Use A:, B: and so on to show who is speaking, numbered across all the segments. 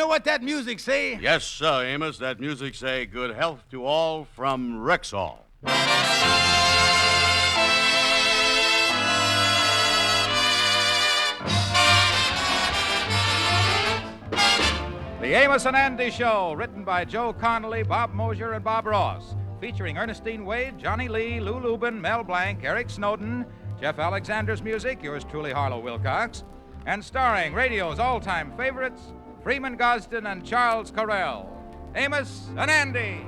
A: know what that music say?
B: Yes, sir, Amos. That music say good health to all from Rexall.
C: The Amos and Andy Show, written by Joe Connolly, Bob Mosier, and Bob Ross, featuring Ernestine Wade, Johnny Lee, Lou Lubin, Mel Blanc, Eric Snowden, Jeff Alexander's music, yours truly, Harlow Wilcox, and starring radio's all-time favorites, Freeman Gosden and Charles Correll. Amos and Andy.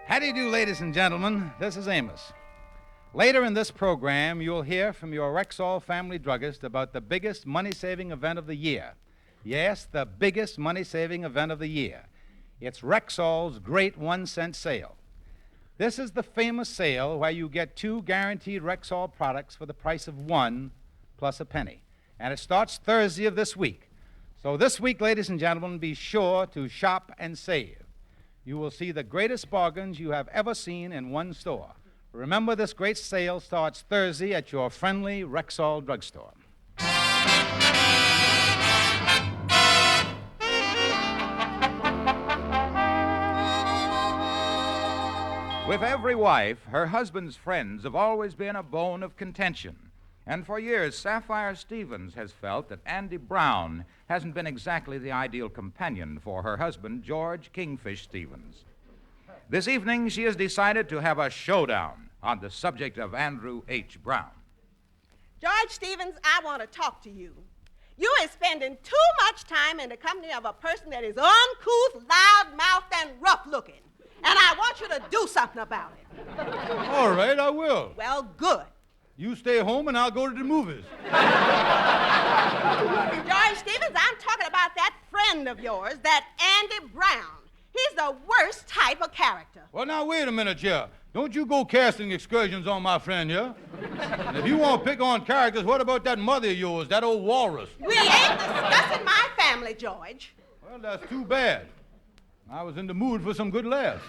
A: How do you do, ladies and gentlemen? This is Amos. Later in this program, you'll hear from your Rexall family druggist about the biggest money-saving event of the year. Yes, the biggest money-saving event of the year. It's Rexall's Great 1-Cent Sale. This is the famous sale where you get 2 guaranteed Rexall products for the price of 1 plus a penny. And it starts Thursday of this week. So this week, ladies and gentlemen, be sure to shop and save. You will see the greatest bargains you have ever seen in one store. Remember, this great sale starts Thursday at your friendly Rexall drugstore.
C: With every wife, her husband's friends have always been a bone of contention. And for years, Sapphire Stevens has felt that Andy Brown hasn't been exactly the ideal companion for her husband, George Kingfish Stevens. This evening, she has decided to have a showdown on the subject of Andrew H. Brown.
D: George Stevens, I want to talk to you. You are spending too much time in the company of a person that is uncouth, loud-mouthed, and rough-looking. And I want you to do something about it.
A: All right, I will.
D: Well, good.
A: You stay home and I'll go to the movies.
D: George Stevens, I'm talking about that friend of yours, that Andy Brown. He's the worst type of character.
A: Well, now, wait a minute here. Don't you go casting excursions on my friend here. And if you want to pick on characters, what about that mother of yours, that old walrus?
D: We ain't discussing my family, George.
A: Well, that's too bad. I was in the mood for some good laughs.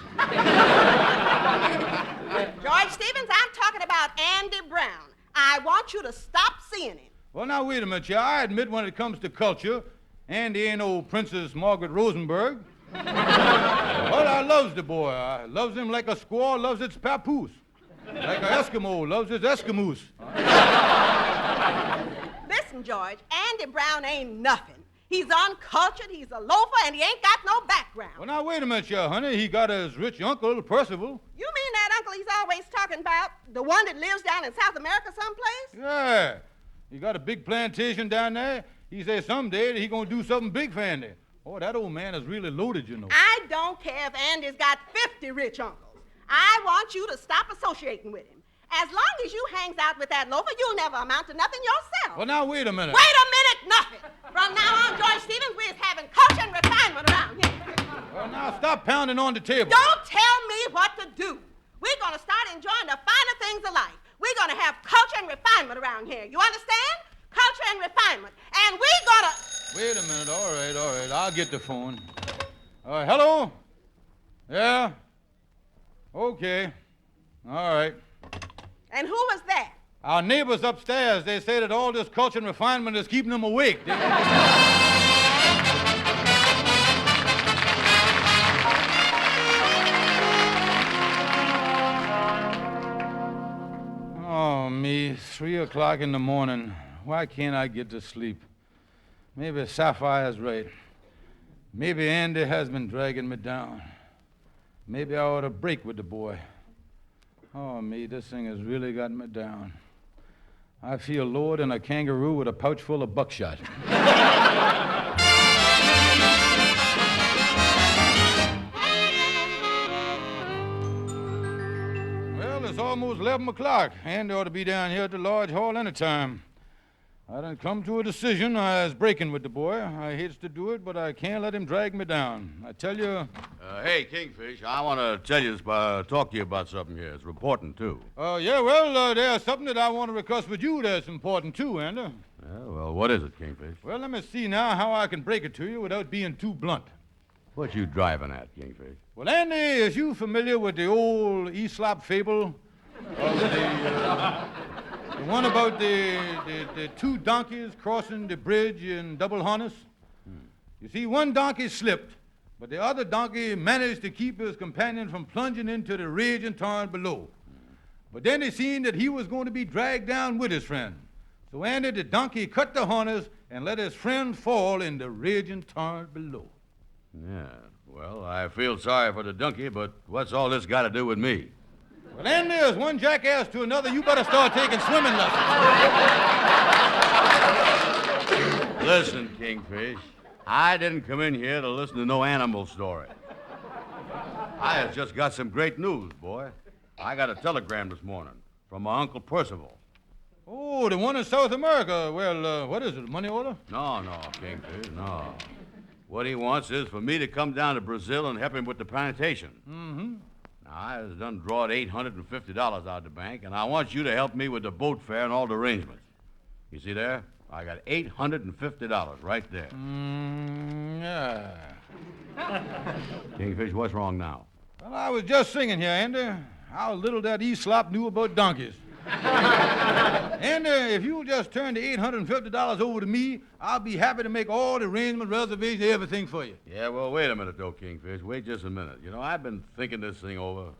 D: George Stevens, I'm talking about Andy Brown. I want you to stop seeing him.
A: Well, now, wait a minute, yeah. I admit when it comes to culture, Andy ain't old Princess Margaret Rosenberg. But I loves the boy. I loves him like a squaw loves its papoose. Like an Eskimo loves its Eskimos.
D: Listen, George, Andy Brown ain't nothing. He's uncultured, he's a loafer, and he ain't got no background.
A: Well, now, wait a minute, yeah, honey. He got his rich uncle, Percival.
D: You mean that uncle he's always talking about? The one that lives down in South America someplace?
A: Yeah. He got a big plantation down there. He says someday that he gonna do something big for Andy. Oh, that old man is really loaded, you know.
D: I don't care if Andy's got 50 rich uncles. I want you to stop associating with him. As long as you hangs out with that loafer, you'll never amount to nothing yourself.
A: Well, now, wait a minute.
D: Wait a minute, nothing. From now on, George Stevens, we're having culture and refinement around here.
A: Well, now, stop pounding on the table.
D: Don't tell me what to do. We're going to start enjoying the finer things of life. We're going to have culture and refinement around here. You understand? Culture and refinement. And we're going to...
A: Wait a minute. All right. I'll get the phone. Hello? Yeah? Okay. All right.
D: And who was that?
A: Our neighbors upstairs, they say that all this culture and refinement is keeping them awake. Oh, me, 3 o'clock in the morning. Why can't I get to sleep? Maybe Sapphire's right. Maybe Andy has been dragging me down. Maybe I ought to break with the boy. Oh, me, this thing has really gotten me down. I feel lower than a kangaroo with a pouch full of buckshot. Well, it's almost 11 o'clock. Andy ought to be down here at the Lodge Hall any time. I done come to a decision. I was breaking with the boy. I hates to do it, but I can't let him drag me down. I tell you...
B: Hey, Kingfish, I want to talk to you about something here. It's important, too.
A: Yeah, well, there's something that I want to discuss with you that's important, too, Andy.
B: Yeah, well, what is it, Kingfish?
A: Well, let me see now how I can break it to you without being too blunt.
B: What you driving at, Kingfish?
A: Well, Andy, is you familiar with the old Aesop fable of the one about the two donkeys crossing the bridge in double harness? You see, one donkey slipped, but the other donkey managed to keep his companion from plunging into the raging torrent below. But then they seen that he was going to be dragged down with his friend. So Andy, the donkey, cut the harness and let his friend fall in the raging torrent below.
B: Yeah, well, I feel sorry for the donkey, but what's all this got to do with me?
A: Well, Andy, as one jackass to another, you better start taking swimming lessons.
B: Listen, Kingfish, I didn't come in here to listen to no animal story. I have just got some great news, boy. I got a telegram this morning from my Uncle Percival.
A: Oh, the one in South America. Well, what is it, a money order?
B: No, Kingfish, no. What he wants is for me to come down to Brazil and help him with the plantation.
A: Mm-hmm.
B: Now, I has done drawed $850 out of the bank, and I want you to help me with the boat fare and all the arrangements. You see there? I got $850 right there.
A: Yeah.
B: Kingfish, what's wrong now?
A: Well, I was just singing here, Andy, how little that Aesop knew about donkeys. Andy, if you'll just turn the $850 over to me, I'll be happy to make all the arrangements, reservations, everything for you.
B: Yeah, well, wait a minute, though, Kingfish. Wait just a minute. You know, I've been thinking this thing over.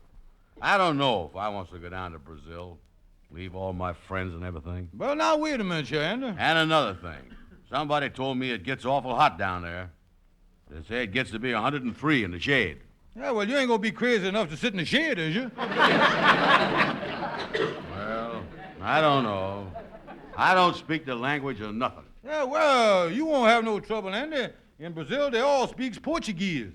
B: I don't know if I wants to go down to Brazil, leave all my friends and everything.
A: Well, now, wait a minute, here, Andy.
B: And another thing. Somebody told me it gets awful hot down there. They say it gets to be 103 in the shade.
A: Yeah, well, you ain't gonna be crazy enough to sit in the shade, is you?
B: Well, I don't know. I don't speak the language or nothing.
A: Yeah, well, you won't have no trouble, Andy. In Brazil, they all speaks Portuguese.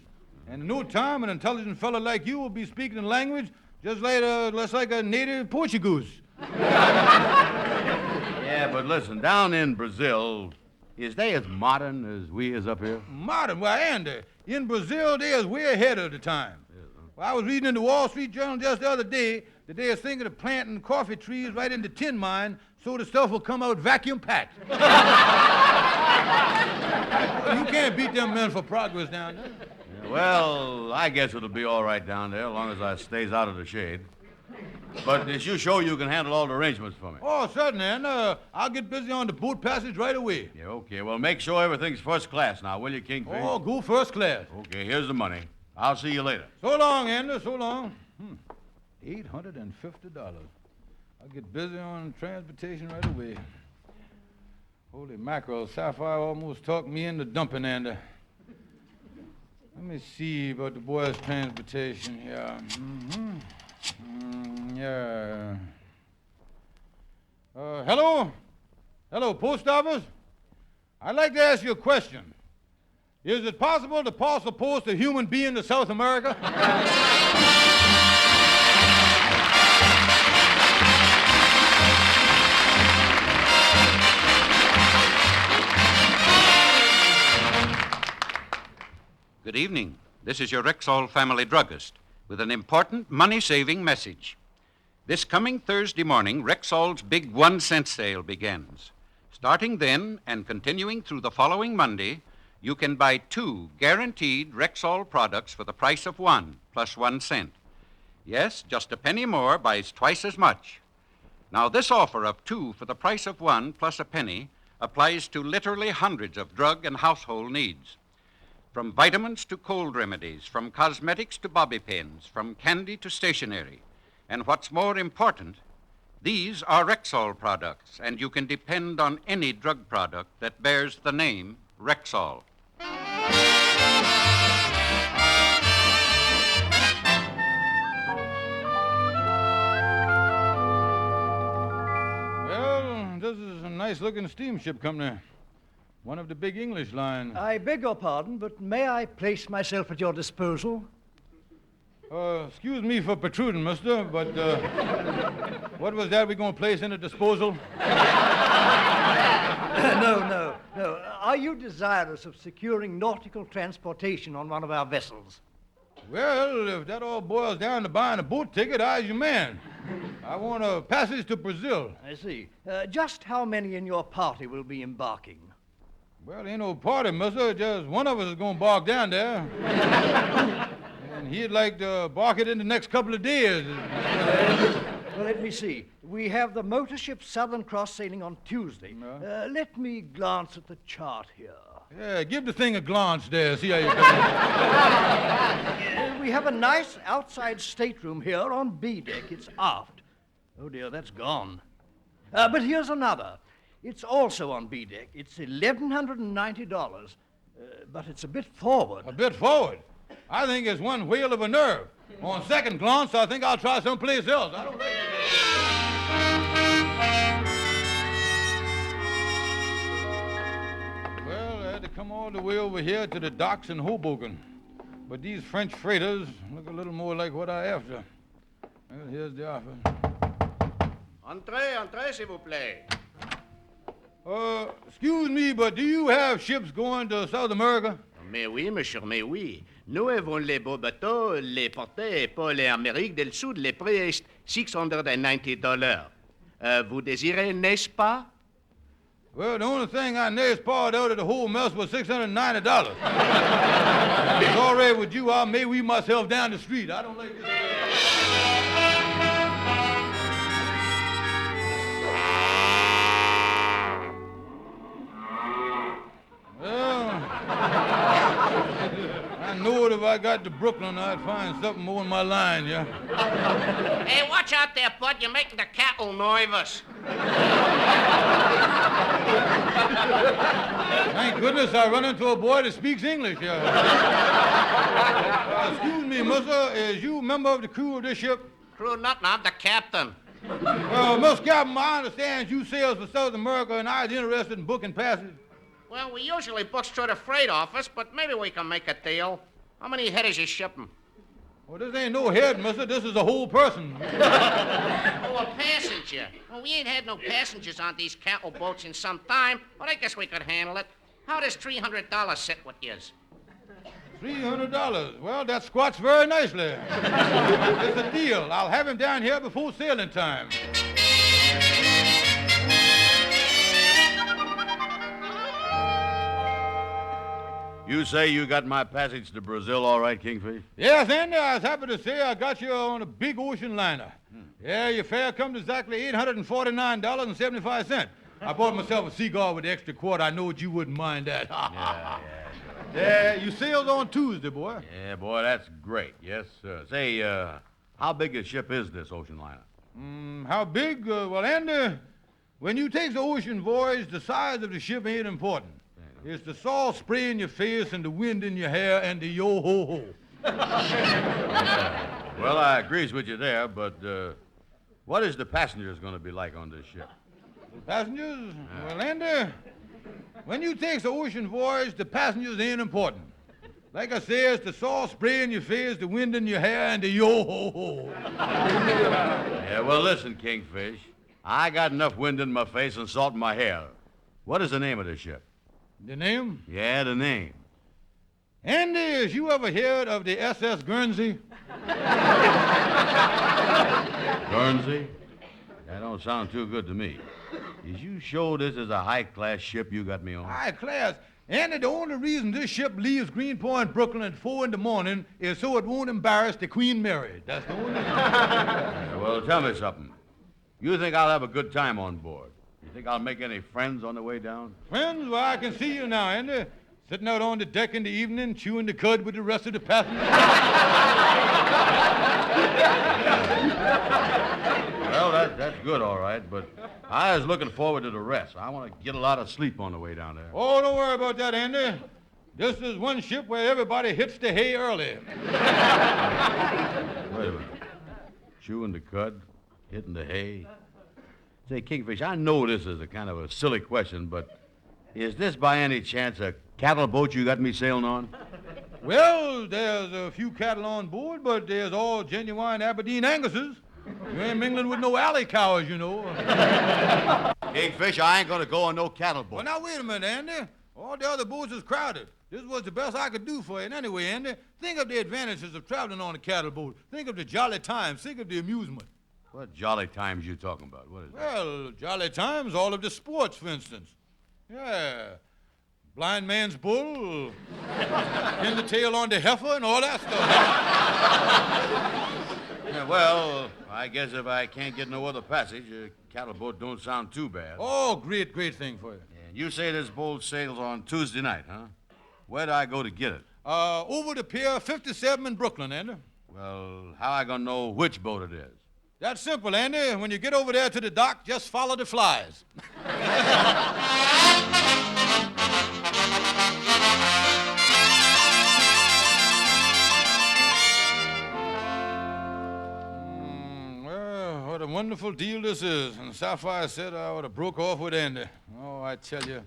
A: And in no time, an intelligent fella like you will be speaking the language just like a native Portuguese.
B: Yeah, but listen, down in Brazil, is they as modern as we is up here?
A: Modern? Well, Andy, in Brazil, they is way ahead of the time. Well, I was reading in the Wall Street Journal just the other day that they is thinking of planting coffee trees right in the tin mine so the stuff will come out vacuum packed. You can't beat them men for progress down there.
B: Yeah, well, I guess it'll be all right down there as long as I stays out of the shade. But is you sure you can handle all the arrangements for me?
A: Oh, certainly, and I'll get busy on the boat passage right away.
B: Yeah, okay. Well, make sure everything's first class now, will you, Kingfish?
A: Oh, go first class.
B: Okay, here's the money. I'll see you later.
A: So long, Andy, so long. $850. I'll get busy on transportation right away. Holy mackerel, Sapphire almost talked me into dumping, Andy. Let me see about the boys' transportation here. Yeah. Hello? Hello, post office? I'd like to ask you a question. Is it possible to parcel post a human being to South America?
E: Good evening. This is your Rexall family druggist with an important money-saving message. This coming Thursday morning, Rexall's big 1 cent sale begins. Starting then and continuing through the following Monday, you can buy 2 guaranteed Rexall products for the price of 1 plus 1 cent. Yes, just a penny more buys twice as much. Now, this offer of 2 for the price of 1 plus a penny applies to literally hundreds of drug and household needs. From vitamins to cold remedies, from cosmetics to bobby pins, from candy to stationery. And what's more important, these are Rexall products, and you can depend on any drug product that bears the name Rexall.
A: Well, this is a nice-looking steamship company. One of the big English line.
F: I beg your pardon, but may I place myself at your disposal?
A: Excuse me for protruding, mister, but what was that we're going to place in a disposal?
F: No. Are you desirous of securing nautical transportation on one of our vessels?
A: Well, if that all boils down to buying a boat ticket, I's your man. I want a passage to Brazil.
F: I see. Just how many in your party will be embarking?
A: Well, ain't no party, mister. Just one of us is going to bark down there. And he'd like to bark it in the next couple of days.
F: Well, let me see. We have the motor ship Southern Cross sailing on Tuesday. Let me glance at the chart here.
A: Yeah, give the thing a glance there. See how you come.
F: We have a nice outside stateroom here on B deck. It's aft. Oh, dear, that's gone. But here's another. It's also on B deck. It's $1,190, but it's a bit forward.
A: A bit forward? I think it's one whale of a nerve. On second glance, I think I'll try someplace else. I don't like it. Well, I had to come all the way over here to the docks in Hoboken. But these French freighters look a little more like what I after. Well, here's the offer.
G: Entrez, s'il vous plaît.
A: Excuse me, but do you have ships going to South America?
G: Mais oui, monsieur, mais oui. Nous avons les beaux bateaux, les portés pour l'Amérique del Sud. Les prix est $690. Vous désirez, n'est-ce pas?
A: Well, the only thing I naspawed out of the whole mess was $690. If it's all right with you, I'll may weave myself down the street. I don't like this. Well, I know that if I got to Brooklyn, I'd find something more in my line, yeah?
H: Hey, watch out there, bud. You're making the cattle nervous.
A: Thank goodness I run into a boy that speaks English, yeah. Excuse me, mister, is you a member of the crew of this ship?
H: Crew nothing, I'm the captain.
A: Well, Miss Captain, I understand you sails for South America and I was interested in booking passage.
H: Well, we usually book through the freight office, but maybe we can make a deal. How many headers you shipping?
A: Well, this ain't no head, mister. This is a whole person.
H: Oh, a passenger. Well, we ain't had no passengers on these cattle boats in some time, but I guess we could handle it. How does $300 sit with yous?
A: $300. Well, that squats very nicely. It's a deal. I'll have him down here before sailing time.
B: You say you got my passage to Brazil all right, Kingfish?
A: Yes, Andy, I was happy to say I got you on a big ocean liner. Yeah, your fare comes to exactly $849.75. I bought myself a cigar with the extra quart. I know that you wouldn't mind that. Yeah, you sailed on Tuesday, boy.
B: Yeah, boy, that's great. Yes, sir. Say, how big a ship is this ocean liner?
A: How big? Well, Andy, when you take the ocean voyage, the size of the ship ain't important. It's the salt spray in your face and the wind in your hair and the yo-ho-ho.
B: Well, I agrees with you there, but what is the passengers going to be like on this ship?
A: The passengers? Well, Andy, when you take the ocean voyage, the passengers ain't important. Like I say, it's the salt spray in your face, the wind in your hair, and the yo-ho-ho.
B: Yeah, well, listen, Kingfish. I got enough wind in my face and salt in my hair. What is the name of the ship?
A: The name?
B: Yeah, the name.
A: Andy, has you ever heard of the SS Guernsey?
B: Guernsey? That don't sound too good to me. Is you sure this is a high-class ship you got me on?
A: High class. Andy, the only reason this ship leaves Greenpoint, Brooklyn at 4 in the morning is so it won't embarrass the Queen Mary. That's the only reason.
B: Yeah, well, tell me something. You think I'll have a good time on board? You think I'll make any friends on the way down?
A: Friends, well, I can see you now, Andy. Sitting out on the deck in the evening, chewing the cud with the rest of the passengers.
B: Well, that's good, all right, but I was looking forward to the rest. I want to get a lot of sleep on the way down there.
A: Oh, don't worry about that, Andy. This is one ship where everybody hits the hay early.
B: Wait a minute. Chewing the cud, hitting the hay. Say, Kingfish, I know this is a kind of a silly question, but is this by any chance a cattle boat you got me sailing on?
A: Well, there's a few cattle on board, but there's all genuine Aberdeen Anguses. You ain't mingling with no alley cows, you know.
B: Kingfish, I ain't gonna go on no cattle boat.
A: Well, now, wait a minute, Andy. All the other boats is crowded. This was the best I could do for you. And anyway, Andy, think of the advantages of traveling on a cattle boat. Think of the jolly times. Think of the amusement.
B: What jolly times you talking about? What is that?
A: Well, jolly times, all of the sports, for instance. Yeah.
I: blind man's bull, pin the tail on the heifer, and all that stuff.
B: Yeah, well, I guess if I can't get no other passage, a cattle boat don't sound too bad.
I: Oh, great thing for you.
B: And you say this boat sails on Tuesday night, huh? Where'd I go to get it?
I: Over to Pier 57 in Brooklyn, Andy.
B: Well, how I gonna know which boat it is?
I: That's simple, Andy. When you get over there to the dock, just follow the flies. Well, what a wonderful deal this is. And Sapphire said I ought to broke off with Andy. Oh, I tell you.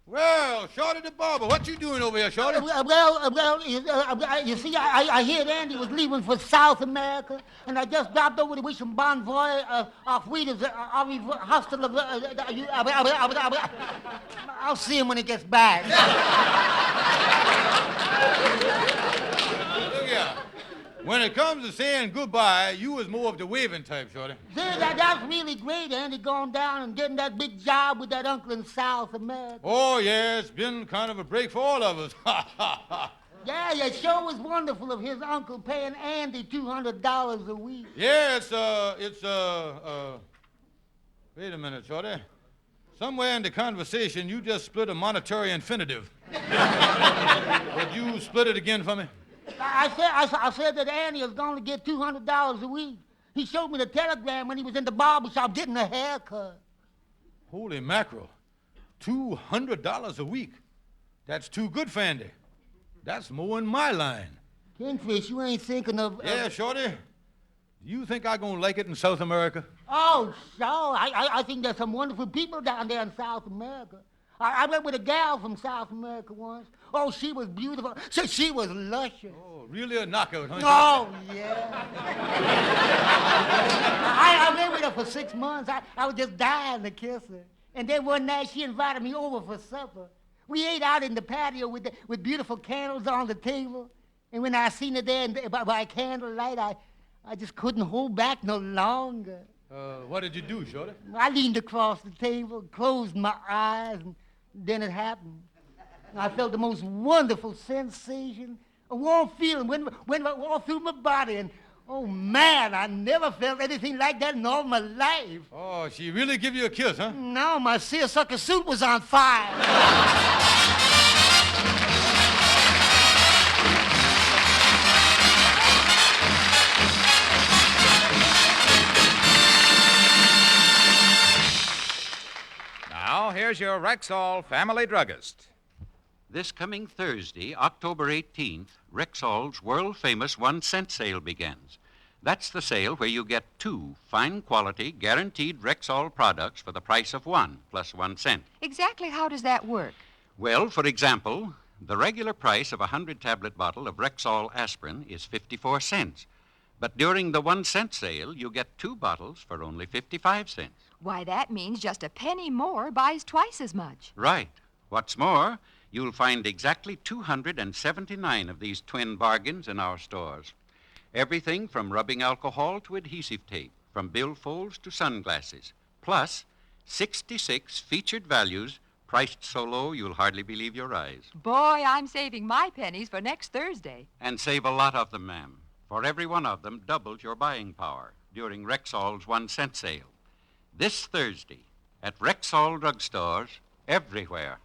I: Well, Shorty the barber, what you doing over here, Shorty?
J: You see, I heard Andy was leaving for South America, and I just dropped over to wish him bon voyage, auf Wiedersehen, hasta la... I'll see him when he gets back.
I: Look here. When it comes to saying goodbye, you was more of the waving type, Shorty.
J: See, that's really great, Andy, going down and getting that big job with that uncle in South America.
I: Oh, yeah, it's been kind of a break for all of us.
J: Yeah, it sure was wonderful of his uncle paying Andy $200 a week.
I: Yeah, wait a minute, Shorty. Somewhere in the conversation, you just split a monetary infinitive. Would you split it again for me?
J: I said that Andy is going to get $200 a week. He showed me the telegram when he was in the barber shop getting a haircut.
I: Holy mackerel. $200 a week. That's too good for Andy. That's more in my line.
J: Kingfish, you ain't thinking of...
I: Yeah, Shorty. Do you think I'm going to like it in South America?
J: Oh, sure. I think there's some wonderful people down there in South America. I went with a gal from South America once. Oh, she was beautiful. She was luscious.
I: Oh, really a knockout, huh?
J: Oh, yeah. I went with her for 6 months. I was just dying to kiss her. And then one night she invited me over for supper. We ate out in the patio with beautiful candles on the table. And when I seen her there by candlelight, I just couldn't hold back no longer.
I: What did you do, Shorty?
J: I leaned across the table, closed my eyes, and then it happened. I felt the most wonderful sensation. A warm feeling went all through my body, and oh, man, I never felt anything like that in all my life.
I: Oh, she really give you a kiss, huh?
J: No, my seersucker suit was on fire.
C: Now, here's your Rexall family druggist.
E: This coming Thursday, October 18th, Rexall's world-famous 1-cent sale begins. That's the sale where you get 2 fine-quality, guaranteed Rexall products for the price of 1 plus 1 cent.
K: Exactly how does that work?
E: Well, for example, the regular price of a 100-tablet bottle of Rexall aspirin is 54 cents. But during the 1-cent sale, you get 2 bottles for only 55 cents.
K: Why, that means just a penny more buys twice as much.
E: Right. What's more, you'll find exactly 279 of these twin bargains in our stores. Everything from rubbing alcohol to adhesive tape, from billfolds to sunglasses, plus 66 featured values priced so low you'll hardly believe your eyes.
K: Boy, I'm saving my pennies for next Thursday.
E: And save a lot of them, ma'am. For every one of them doubles your buying power during Rexall's 1-cent sale. This Thursday at Rexall drugstores everywhere.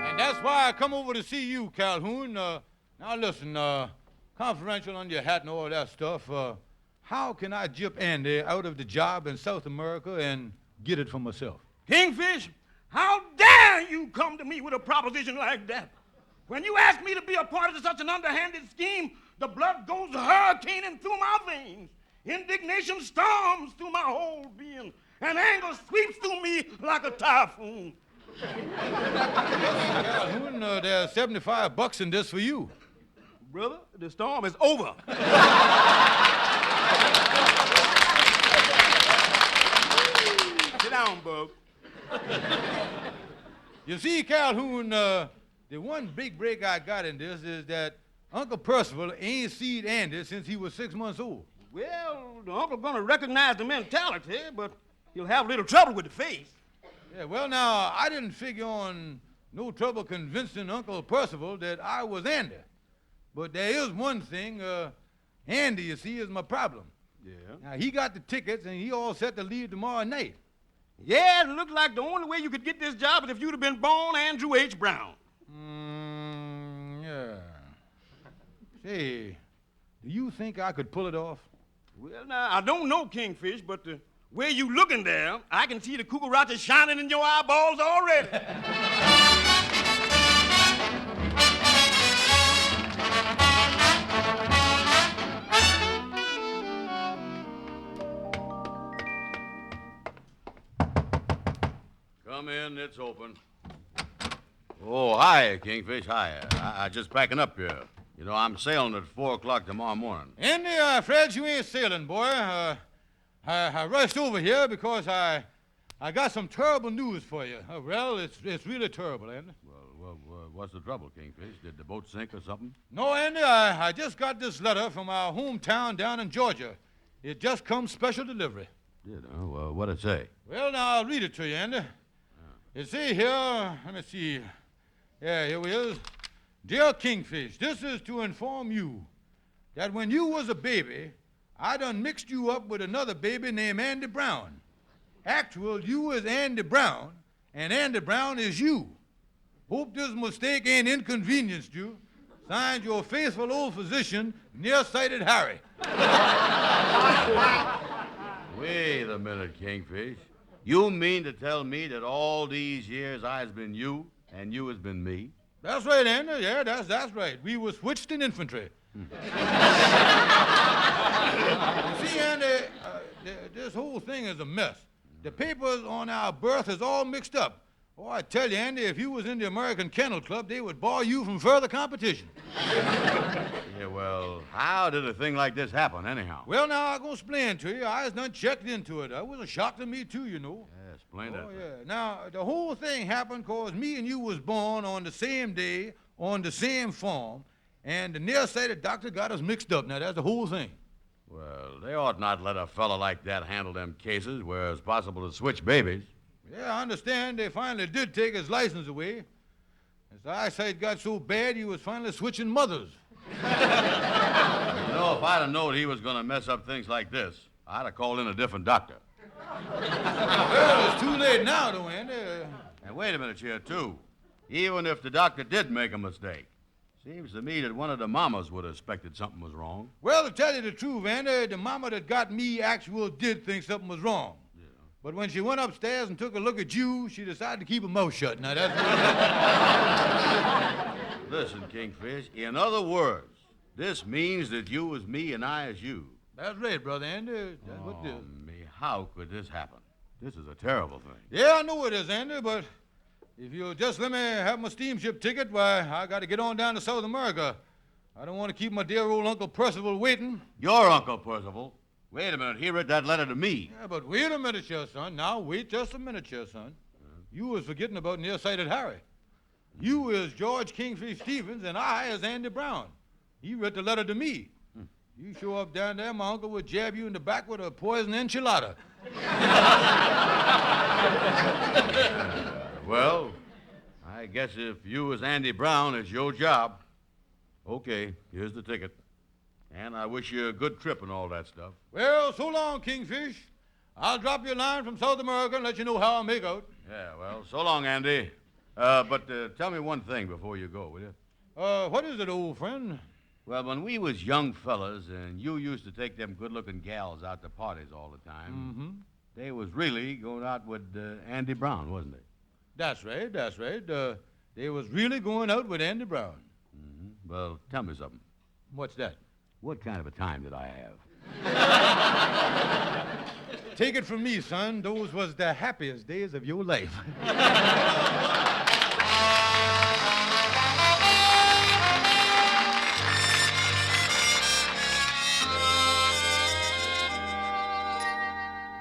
I: And that's why I come over to see you, Calhoun. Now listen, confidential on your hat and all that stuff. How can I jip Andy out of the job in South America and get it for myself?
F: Kingfish, how dare you come to me with a proposition like that? When you ask me to be a part of such an underhanded scheme, the blood goes hurricaning through my veins. Indignation storms through my whole being, and anger sweeps through me like a typhoon.
I: Calhoun, there's $75 in this for you.
F: Brother, the storm is over. Sit down, Bub.
I: You see, Calhoun, the one big break I got in this is that Uncle Percival ain't seen Andy since he was 6 months old.
L: Well, the uncle gonna recognize the mentality, but he'll have a little trouble with the face.
I: Yeah, well, now, I didn't figure on no trouble convincing Uncle Percival that I was Andy. But there is one thing, Andy, you see, is my problem.
L: Yeah?
I: Now, he got the tickets, and he all set to leave tomorrow night.
L: Yeah, it looked like the only way you could get this job is if you'd have been born Andrew H. Brown.
I: Yeah. Say, do you think I could pull it off?
L: Well, now, I don't know, Kingfish, but the way you looking there, I can see the cucaracha shining in your eyeballs already.
B: Come in, it's open. Oh, hi, Kingfish, hi. I just packing up here. You know, I'm sailing at 4 o'clock tomorrow morning.
I: Andy, I'm afraid you ain't sailing, boy. I rushed over here because I got some terrible news for you. Well, it's really terrible, Andy.
B: Well, what's the trouble, Kingfish? Did the boat sink or something?
I: No, Andy, I just got this letter from our hometown down in Georgia. It just come special delivery.
B: Did, huh? Well, what'd it say?
I: Well, now, I'll read it to you, Andy. It say here, let me see. Yeah, here we is. Dear Kingfish, this is to inform you that when you was a baby, I done mixed you up with another baby named Andy Brown. Actual, you is Andy Brown, and Andy Brown is you. Hope this mistake ain't inconvenienced you. Signed, your faithful old physician, nearsighted Harry.
B: Wait a minute, Kingfish. You mean to tell me that all these years I's been you, and you has been me?
I: That's right, Andy. Yeah, that's right. We was switched in infantry. You see, Andy, this whole thing is a mess. The papers on our birth is all mixed up. Oh, I tell you, Andy, if you was in the American Kennel Club, they would bar you from further competition.
B: Yeah, well, how did a thing like this happen, anyhow?
I: Well, now, I'm going to explain to you. I was done checked into it. It was a shock to me, too, you know.
B: Yeah, explain that.
I: Oh, yeah. Now, the whole thing happened because me and you was born on the same day, on the same farm, and the nearsighted doctor got us mixed up. Now, that's the whole thing.
B: Well, they ought not let a fella like that handle them cases where it's possible to switch babies.
I: Yeah, I understand they finally did take his license away. His eyesight got so bad he was finally switching mothers.
B: You know, if I'd have known he was going to mess up things like this, I'd have called in a different doctor.
I: Well, it's too late now, though, Andy.
B: And wait a minute here, too. Even if the doctor did make a mistake, seems to me that one of the mamas would have suspected something was wrong.
I: Well, to tell you the truth, Andy, the mama that got me actual did think something was wrong. Yeah. But when she went upstairs and took a look at you, she decided to keep her mouth shut. Now, that's what...
B: Listen, Kingfish, in other words, this means that you is me and I is you.
I: That's right, Brother Andy. That's what it is.
B: Me, how could this happen? This is a terrible thing.
I: Yeah, I know it is, Andy, but if you'll just let me have my steamship ticket, why, I got to get on down to South America. I don't want to keep my dear old Uncle Percival waiting.
B: Your Uncle Percival? Wait a minute, he read that letter to me.
I: Yeah, but wait a minute, here, son. Now, wait just a minute, here, son. You was forgetting about nearsighted Harry. You is George Kingfish Stevens, and I is Andy Brown. He read the letter to me. You show up down there, my uncle would jab you in the back with a poison enchilada.
B: Well, I guess if you as Andy Brown, it's your job. Okay, here's the ticket. And I wish you a good trip and all that stuff.
I: Well, so long, Kingfish. I'll drop you a line from South America and let you know how I make out.
B: Yeah, well, so long, Andy. But tell me one thing before you go, will you?
I: What is it, old friend?
B: Well, when we was young fellas and you used to take them good-looking gals out to parties all the time, they was really going out with Andy Brown, wasn't they?
I: That's right. They was really going out with Andy Brown.
B: Well, tell me something.
I: What's that?
B: What kind of a time did I
I: have? Take it from me, son. Those was the happiest days of your life.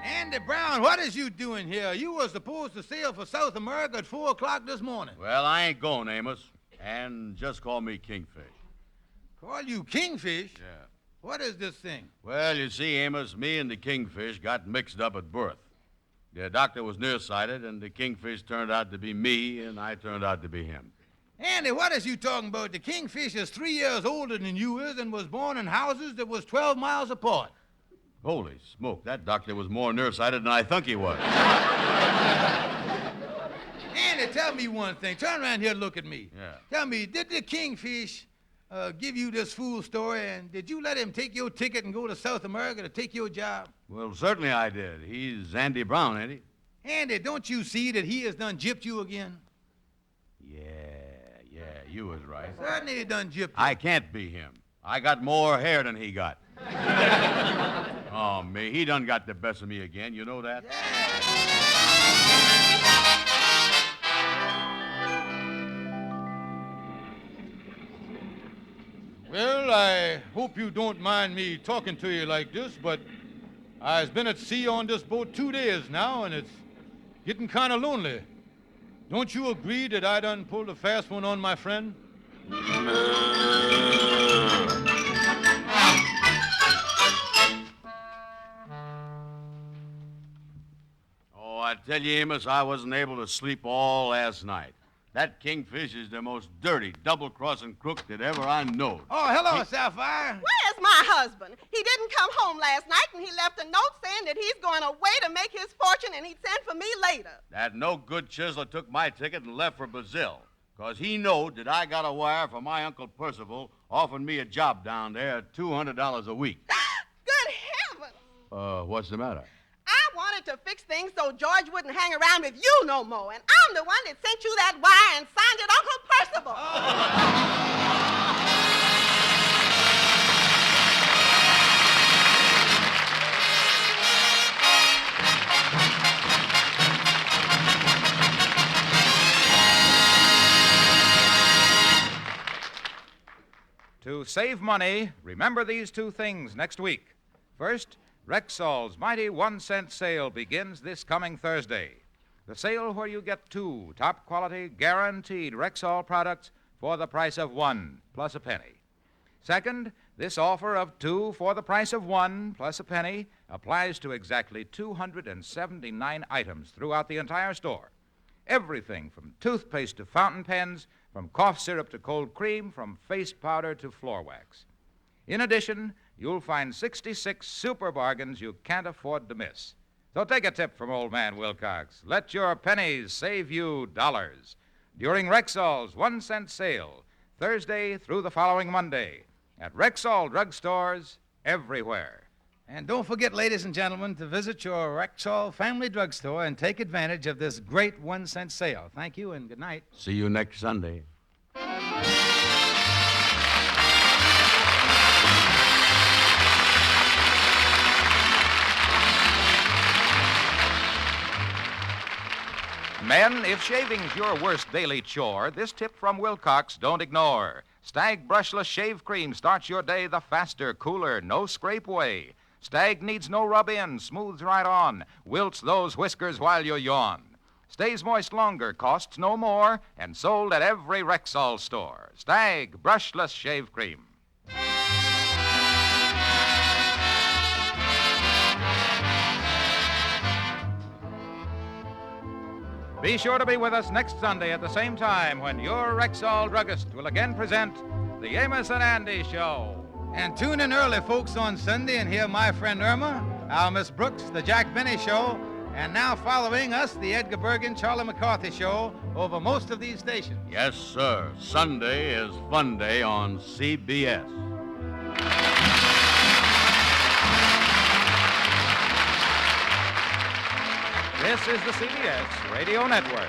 I: Andy Brown, what is you doing here? You were supposed to sail for South America at 4 o'clock this morning.
B: Well, I ain't going, Amos. And just call me Kingfish.
I: Call you Kingfish?
B: Yeah.
I: What is this thing?
B: Well, you see, Amos, me and the Kingfish got mixed up at birth. The doctor was nearsighted, and the Kingfish turned out to be me, and I turned out to be him.
I: Andy, what is you talking about? The Kingfish is 3 years older than you is and was born in houses that was 12 miles apart.
B: Holy smoke, that doctor was more nearsighted than I think he was.
I: Andy, tell me one thing. Turn around here and look at me.
B: Yeah.
I: Tell me, did the Kingfish give you this fool story, and did you let him take your ticket and go to South America to take your job?
B: Well, certainly I did. He's Andy Brown, ain't he?
I: Andy, don't you see that he has done gypped you again?
B: Yeah, you was right.
I: Certainly he done gypped you.
B: I can't be him. I got more hair than he got. Oh, me, he done got the best of me again. You know that?
I: Well, I hope you don't mind me talking to you like this, but I've been at sea on this boat 2 days now, and it's getting kind of lonely. Don't you agree that I done pulled a fast one on my friend?
B: Oh, I tell you, Amos, I wasn't able to sleep all last night. That Kingfish is the most dirty, double-crossing crook that ever I knowed.
I: Oh, hello, Sapphire.
D: Where's my husband? He didn't come home last night, and he left a note saying that he's going away to make his fortune, and he'd send for me later.
B: That no-good chiseler took my ticket and left for Brazil, 'cause he knowed that I got a wire from my Uncle Percival offering me a job down there at $200 a week.
D: Good heavens!
B: What's the matter?
D: I wanted to fix things so George wouldn't hang around with you no more, and I'm the one that sent you that wire and signed it Uncle Percival.
C: To save money, remember these two things next week. First, Rexall's mighty 1-cent sale begins this coming Thursday. The sale where you get 2 top-quality, guaranteed Rexall products for the price of 1 plus a penny. Second, this offer of 2 for the price of 1 plus a penny applies to exactly 279 items throughout the entire store. Everything from toothpaste to fountain pens, from cough syrup to cold cream, from face powder to floor wax. In addition, you'll find 66 super bargains you can't afford to miss. So take a tip from old man Wilcox. Let your pennies save you dollars during Rexall's 1-cent sale, Thursday through the following Monday, at Rexall drugstores everywhere.
A: And don't forget, ladies and gentlemen, to visit your Rexall family drugstore and take advantage of this great 1-cent sale. Thank you and good night.
B: See you next Sunday.
C: Men, if shaving's your worst daily chore, this tip from Wilcox don't ignore. Stag Brushless Shave Cream starts your day the faster, cooler, no scrape way. Stag needs no rub-in, smooths right on, wilts those whiskers while you yawn. Stays moist longer, costs no more, and sold at every Rexall store. Stag Brushless Shave Cream. Be sure to be with us next Sunday at the same time when your Rexall druggist will again present the Amos and Andy Show.
A: And tune in early, folks, on Sunday and hear my friend Irma, our Miss Brooks, the Jack Benny Show, and now following us, the Edgar Bergen, Charlie McCarthy Show over most of these stations.
B: Yes, sir. Sunday is Fun Day on CBS.
C: This is the CBS Radio Network.